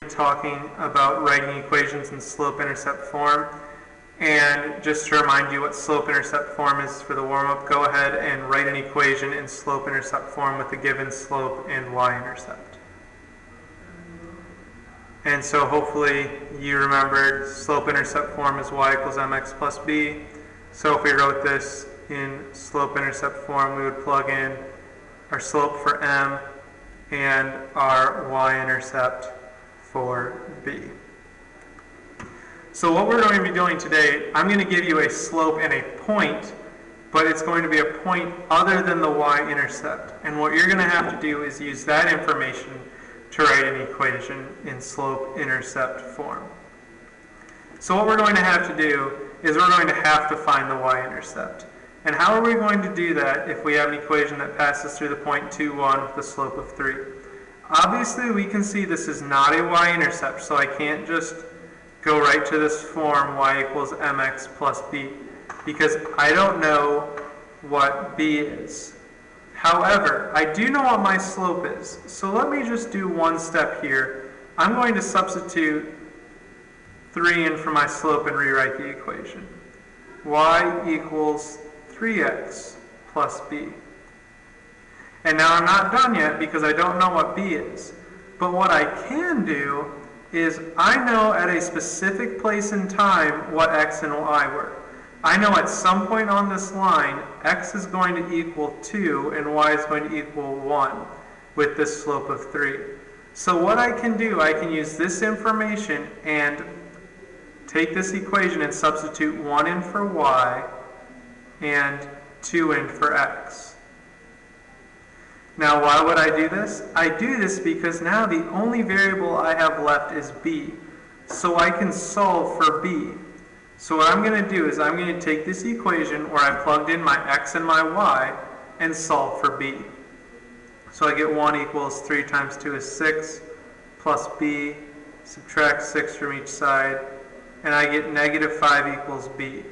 talking about writing equations in slope-intercept form. And just to remind you what slope-intercept form is for the warm-up, go ahead and write an equation in slope-intercept form with a given slope and y-intercept. And so hopefully you remembered slope-intercept form is y equals mx plus b. So if we wrote this in slope-intercept form, we would plug in our slope for m and our y-intercept for b. So what we're going to be doing today, I'm going to give you a slope and a point, but it's going to be a point other than the y-intercept. And what you're going to have to do is use that information to write an equation in slope-intercept form. So what we're going to have to do is we're going to have to find the y-intercept. And how are we going to do that if we have an equation that passes through the point 2, 1 with a slope of 3? Obviously, we can see this is not a y-intercept, so I can't just go right to this form y equals mx plus b, because I don't know what b is. However, I do know what my slope is, so let me just do one step here. I'm going to substitute 3 in for my slope and rewrite the equation. Y equals 3x plus b. And now I'm not done yet because I don't know what b is. But what I can do is I know at a specific place in time what x and y were. I know at some point on this line, x is going to equal 2 and y is going to equal 1 with this slope of 3. So what I can do, I can use this information and take this equation and substitute 1 in for y and 2 in for x. Now, why would I do this? I do this because now the only variable I have left is b. So I can solve for b. So what I'm going to do is I'm going to take this equation where I plugged in my x and my y and solve for b. So I get 1 equals 3 times 2 is 6 plus b, subtract 6 from each side, and I get negative 5 equals b.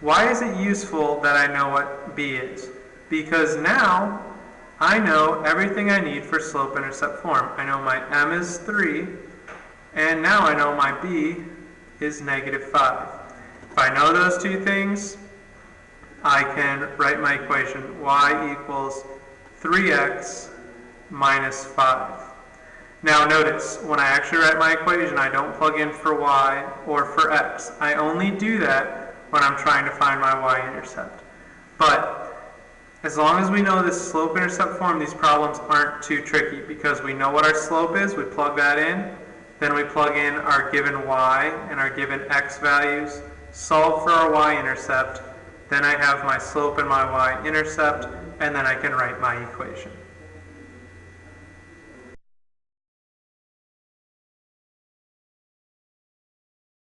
Why is it useful that I know what b is? Because now I know everything I need for slope-intercept form. I know my m is 3, and now I know my b is negative 5. If I know those two things, I can write my equation y equals 3x minus 5. Now notice, when I actually write my equation, I don't plug in for y or for x. I only do that when I'm trying to find my y-intercept. But as long as we know this slope-intercept form, these problems aren't too tricky because we know what our slope is, we plug that in, then we plug in our given y and our given x values, solve for our y-intercept, then I have my slope and my y-intercept, and then I can write my equation.